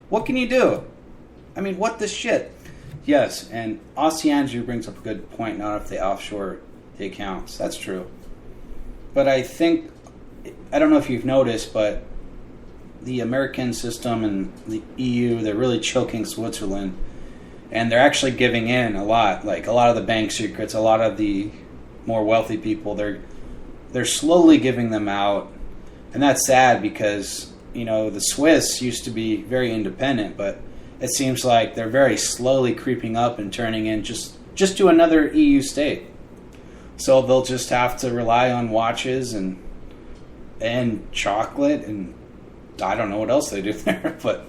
What can you do? I mean, what the shit? Yes, and Aussie Andrew brings up a good point, not if they offshore the accounts. That's true. But I think, I don't know if you've noticed, but the American system and the EU, they're really choking Switzerland. And they're actually giving in a lot. Like, a lot of the bank secrets, a lot of the more wealthy people, they're slowly giving them out. And that's sad because, you know, the Swiss used to be very independent, but it seems like they're very slowly creeping up and turning in just to another EU state. So they'll just have to rely on watches and chocolate, and I don't know what else they do there, but,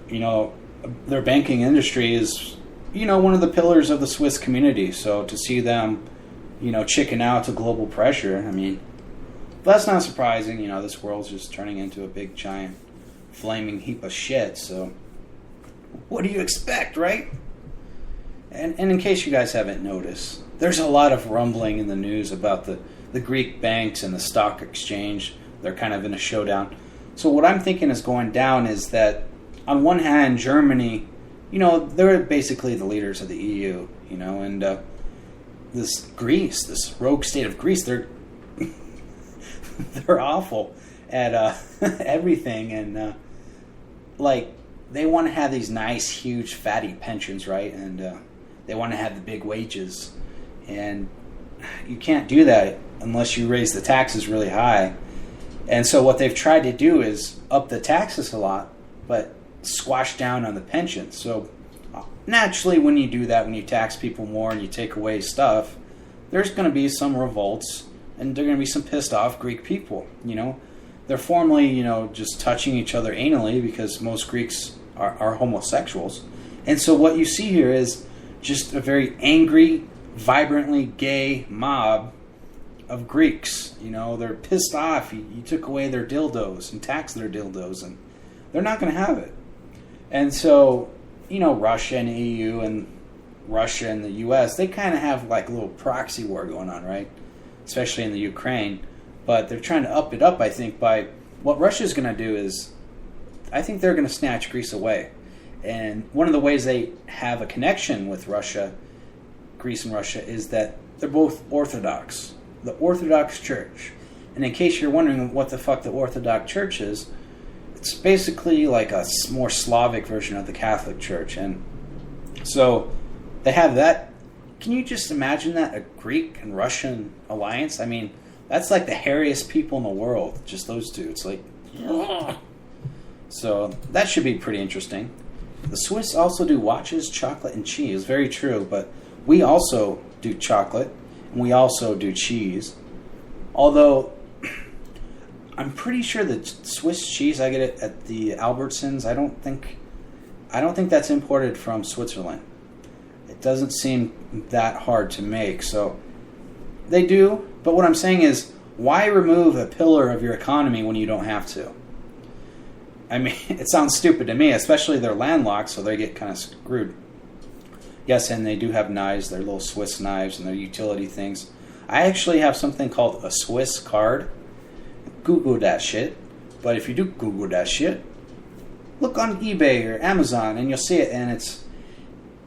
you know, their banking industry is, you know, one of the pillars of the Swiss community. So to see them, you know, chicken out to global pressure, I mean, that's not surprising. You know, this world's just turning into a big, giant, flaming heap of shit. So what do you expect, right? And in case you guys haven't noticed, there's a lot of rumbling in the news about the Greek banks and the stock exchange. They're kind of in a showdown. So what I'm thinking is going down is that, on one hand, Germany, you know, they're basically the leaders of the EU, you know, and this Greece, this rogue state of Greece, they're awful at everything, and like, they want to have these nice, huge, fatty pensions, right? And they want to have the big wages, and you can't do that unless you raise the taxes really high. And so what they've tried to do is up the taxes a lot, but squash down on the pensions. So naturally, when you do that, when you tax people more and you take away stuff, there's going to be some revolts, and there are going to be some pissed off Greek people. You know, they're formally, you know, just touching each other anally because most Greeks are homosexuals. And so what you see here is just a very angry, vibrantly gay mob of Greeks. You know, they're pissed off. You took away their dildos and taxed their dildos, and they're not going to have it. And so, you know, Russia and EU and Russia and the US, they kind of have like a little proxy war going on, right? Especially in the Ukraine. But they're trying to up it up, I think, by what Russia's going to do is, I think they're going to snatch Greece away. And one of the ways they have a connection with Russia, Greece and Russia, is that they're both Orthodox. The Orthodox Church. And in case you're wondering what the fuck the Orthodox Church is, it's basically like a more Slavic version of the Catholic Church. And so they have that. Can you just imagine that? A Greek and Russian alliance? I mean, that's like the hairiest people in the world. Just those two. It's like, ugh. So that should be pretty interesting. The Swiss also do watches, chocolate, and cheese. Very true. But we also do chocolate, and we also do cheese. Although, I'm pretty sure that Swiss cheese, I get it at the Albertsons. I don't think that's imported from Switzerland. It doesn't seem that hard to make. So they do. But what I'm saying is, why remove a pillar of your economy when you don't have to? I mean, it sounds stupid to me, especially they're landlocked, so they get kind of screwed. Yes, and they do have knives, their little Swiss knives and their utility things. I actually have something called a Swiss card. Google that shit. But if you do Google that shit, look on eBay or Amazon and you'll see it. And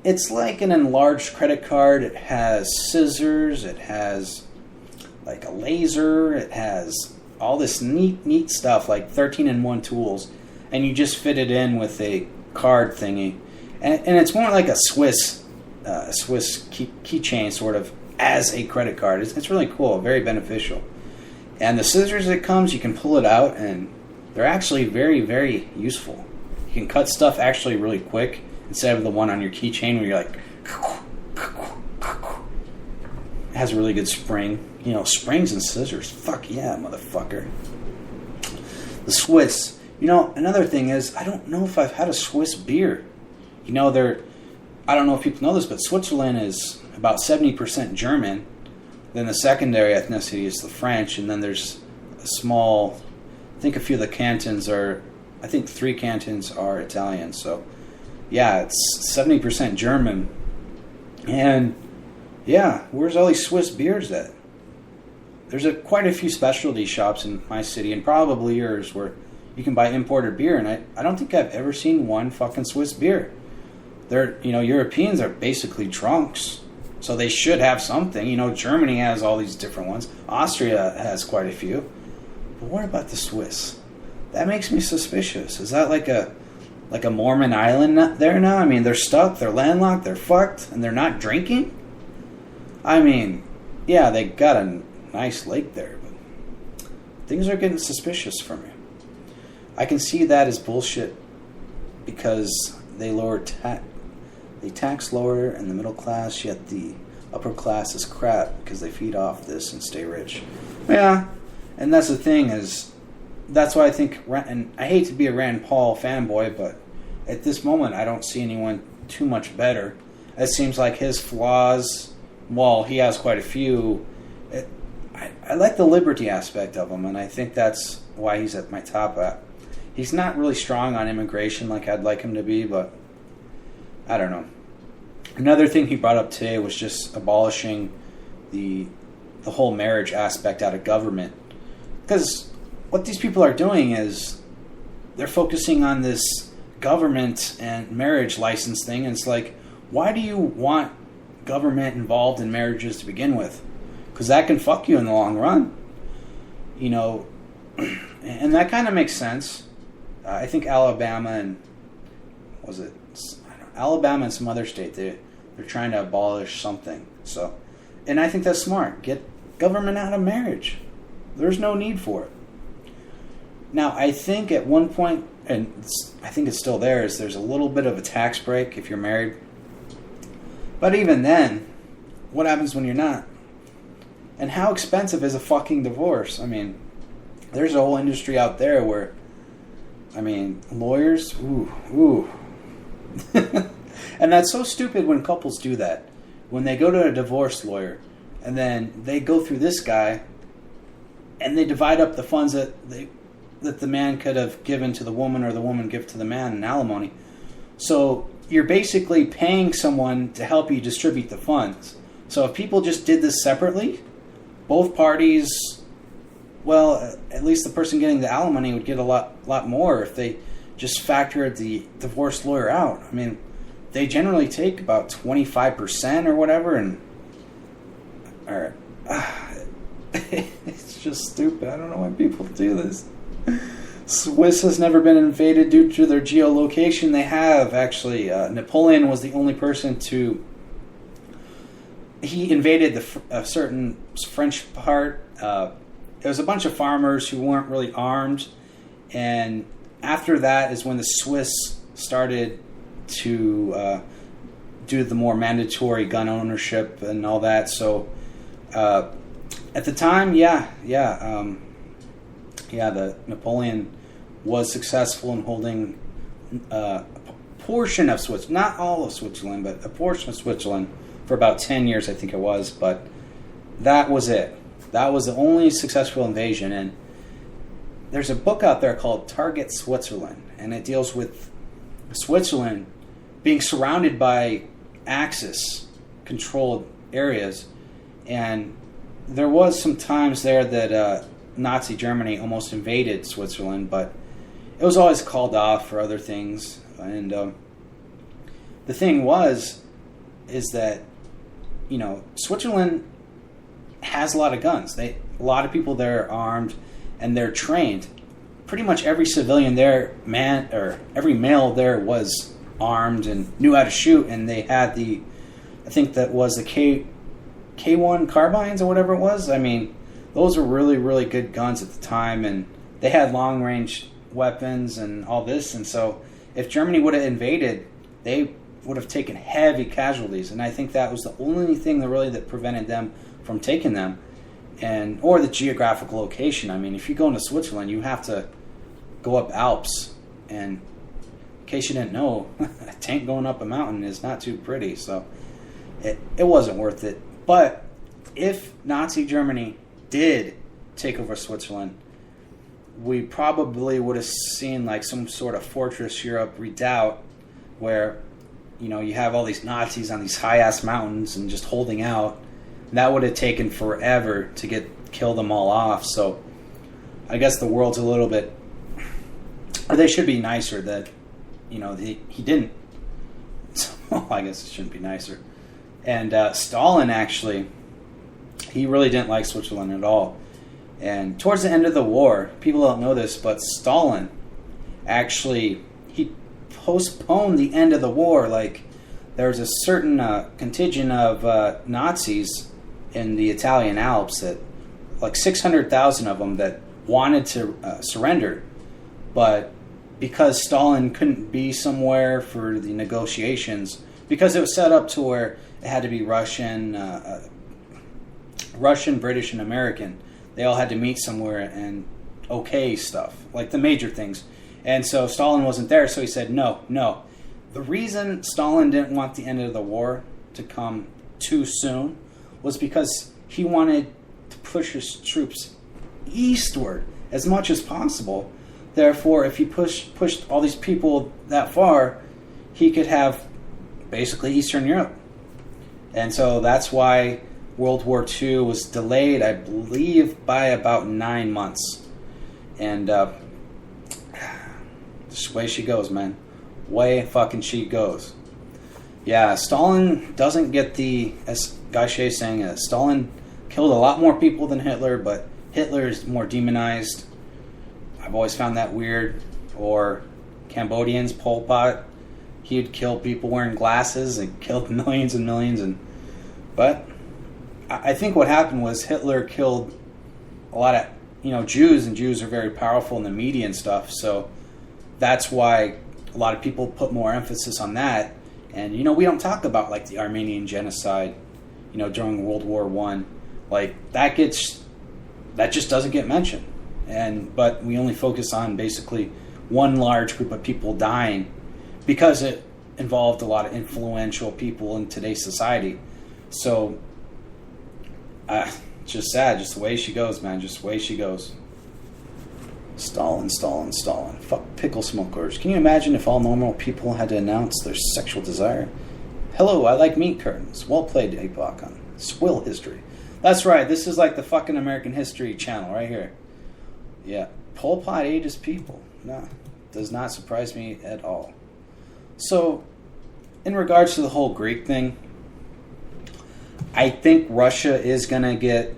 it's like an enlarged credit card. It has scissors. It has like a laser. It has all this neat stuff, like 13-in-1 tools. And you just fit it in with a card thingy. And it's more like a Swiss keychain sort of as a credit card. It's really cool, very beneficial. And the scissors that comes, you can pull it out, and they're actually very, very useful. You can cut stuff actually really quick instead of the one on your keychain where you're like, it has a really good spring. You know, springs and scissors. Fuck yeah, motherfucker. The Swiss. You know, another thing is, I don't know if I've had a Swiss beer. You know, I don't know if people know this, but Switzerland is about 70% German. Then the secondary ethnicity is the French, and then there's a small, I think a few of the cantons are, I think 3 cantons are Italian. So, yeah, it's 70% German. And, yeah, where's all these Swiss beers at? There's quite a few specialty shops in my city, and probably yours, where you can buy imported beer, and I don't think I've ever seen one fucking Swiss beer. They're, Europeans are basically drunks, so they should have something. Germany has all these different ones. Austria has quite a few. But what about the Swiss? That makes me suspicious. Is that like a Mormon island there now? I mean, they're stuck, they're landlocked, they're fucked, and they're not drinking? I mean, yeah, they got a nice lake there, but things are getting suspicious for me. I can see that as bullshit because they tax lower in the middle class, yet the upper class is crap because they feed off this and stay rich. Yeah, and that's the thing that's why I think, and I hate to be a Rand Paul fanboy, but at this moment I don't see anyone too much better. It seems like his flaws, while he has quite a few, I like the liberty aspect of him, and I think that's why he's at my top. He's not really strong on immigration like I'd like him to be, but I don't know. Another thing he brought up today was just abolishing the whole marriage aspect out of government. Because what these people are doing is they're focusing on this government and marriage license thing, and it's like, why do you want government involved in marriages to begin with? Because that can fuck you in the long run. And that kind of makes sense. I think Alabama and Alabama and some other state, they're trying to abolish something. So, and I think that's smart. Get government out of marriage. There's no need for it. Now, I think at one point, and I think it's still there, is there's a little bit of a tax break if you're married. But even then, what happens when you're not? And how expensive is a fucking divorce? I mean, there's a whole industry out there where, lawyers, ooh. And that's so stupid when couples do that. When they go to a divorce lawyer, and then they go through this guy, and they divide up the funds that the man could have given to the woman or the woman give to the man in alimony. So you're basically paying someone to help you distribute the funds. So if people just did this separately, both parties, well, at least the person getting the alimony would get a lot more if they just factored the divorce lawyer out. I mean, they generally take about 25% or whatever, it's just stupid. I don't know why people do this. Swiss has never been invaded due to their geolocation. They have, actually. Napoleon was the only person he invaded a certain French part. There was a bunch of farmers who weren't really armed, and after that is when the Swiss started to do the more mandatory gun ownership and all that. So at the time, the Napoleon was successful in holding a portion of Switzerland, not all of Switzerland, but a portion of Switzerland for about 10 years, I think it was. But that was it. That was the only successful invasion. And there's a book out there called Target Switzerland, and it deals with Switzerland being surrounded by Axis-controlled areas. And there was some times there that Nazi Germany almost invaded Switzerland, but it was always called off for other things. And the thing is that, Switzerland has a lot of guns. A lot of people there are armed, and they're trained. Pretty much every civilian there, every male there was armed and knew how to shoot, and they had I think that was the K1 carbines or whatever it was. I mean, those were really, really good guns at the time, and they had long-range weapons and all this. And so if Germany would have invaded, they would have taken heavy casualties, and I think that was the only thing that prevented them from taking them, or the geographical location. I mean, if you go into Switzerland, you have to go up Alps, and in case you didn't know, a tank going up a mountain is not too pretty, so it wasn't worth it. But if Nazi Germany did take over Switzerland, we probably would have seen like some sort of Fortress Europe redoubt where, you have all these Nazis on these high-ass mountains and just holding out. That would have taken forever to kill them all off. So I guess the world's a little bit or they should be nicer that, he didn't. So I guess it shouldn't be nicer. And Stalin, actually, he really didn't like Switzerland at all. And towards the end of the war, people don't know this, but Stalin actually, he postponed the end of the war. Like, there was a certain contingent of Nazis in the Italian Alps, that like 600,000 of them, that wanted to surrender. But because Stalin couldn't be somewhere for the negotiations, because it was set up to where it had to be Russian, British, and American. They all had to meet somewhere and okay stuff, like the major things. And so Stalin wasn't there, so he said, no. The reason Stalin didn't want the end of the war to come too soon was because he wanted to push his troops eastward as much as possible. Therefore, if he pushed all these people that far, he could have basically Eastern Europe. And so that's why World War II was delayed, I believe, by about 9 months. And just way she goes, man. Way fucking she goes. Yeah, Stalin doesn't get as Guy Shea's saying, Stalin killed a lot more people than Hitler, but Hitler is more demonized. I've always found that weird. Or Cambodians, Pol Pot, he'd kill people wearing glasses and killed millions and millions. But I think what happened was Hitler killed a lot of Jews, and Jews are very powerful in the media and stuff. So that's why a lot of people put more emphasis on that. And we don't talk about like the Armenian genocide, during World War I. Like that just doesn't get mentioned. But we only focus on basically one large group of people dying because it involved a lot of influential people in today's society. So just sad, just the way she goes, man, just the way she goes. Stalin. Fuck pickle smokers. Can you imagine if all normal people had to announce their sexual desire? Hello, I like meat curtains. Well played, Epoch, on Swill History. That's right, this is like the fucking American History Channel right here. Yeah, Pol Pot ate his people. No, does not surprise me at all. So, in regards to the whole Greek thing, I think Russia is going to get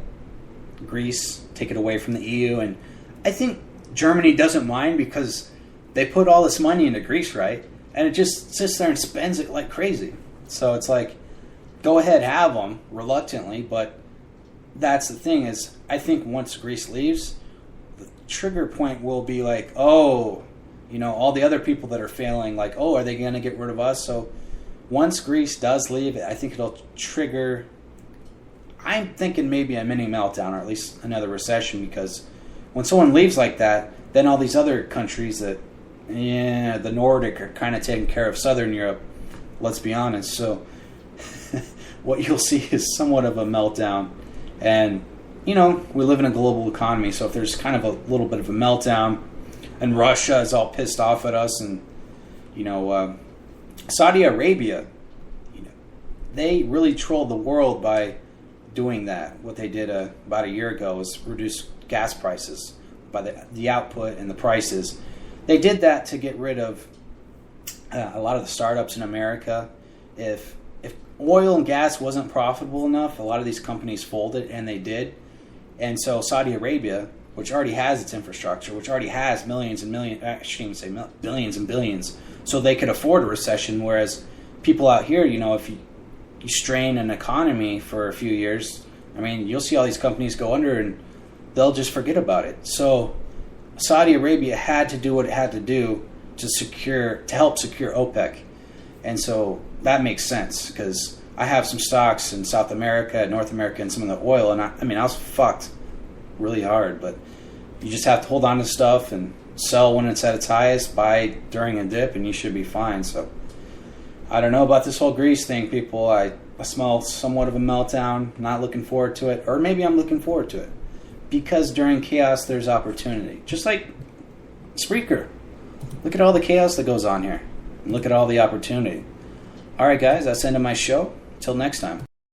Greece, take it away from the EU, and I think Germany doesn't mind because they put all this money into Greece, right? And it just sits there and spends it like crazy. So it's like, go ahead, have them, reluctantly, but that's the thing is, I think once Greece leaves, the trigger point will be like, all the other people that are failing, like, are they going to get rid of us? So once Greece does leave, I think it'll trigger, I'm thinking maybe a mini meltdown or at least another recession, because when someone leaves like that, then all these other countries that, the Nordic are kind of taking care of Southern Europe, let's be honest. So what you'll see is somewhat of a meltdown. And, we live in a global economy, so if there's kind of a little bit of a meltdown and Russia is all pissed off at us and, Saudi Arabia, they really trolled the world by doing that. What they did about a year ago was reduce gas prices by the output and the prices. They did that to get rid of a lot of the startups in America. If oil and gas wasn't profitable enough, a lot of these companies folded, and they did. And so Saudi Arabia, which already has its infrastructure, which already has millions and millions, I shouldn't even say billions and billions, so they could afford a recession, whereas people out here, if you strain an economy for a few years, you'll see all these companies go under and they'll just forget about it. So Saudi Arabia had to do what it had to do to help secure OPEC. And so that makes sense, because I have some stocks in South America, North America, and some of the oil, and I was fucked really hard, but you just have to hold on to stuff and sell when it's at its highest, buy during a dip, and you should be fine. So I don't know about this whole Greece thing, people. I smell somewhat of a meltdown, not looking forward to it, or maybe I'm looking forward to it, because during chaos there's opportunity. Just like Spreaker. Look at all the chaos that goes on here, and look at all the opportunity. Alright guys, that's the end of my show. Till next time.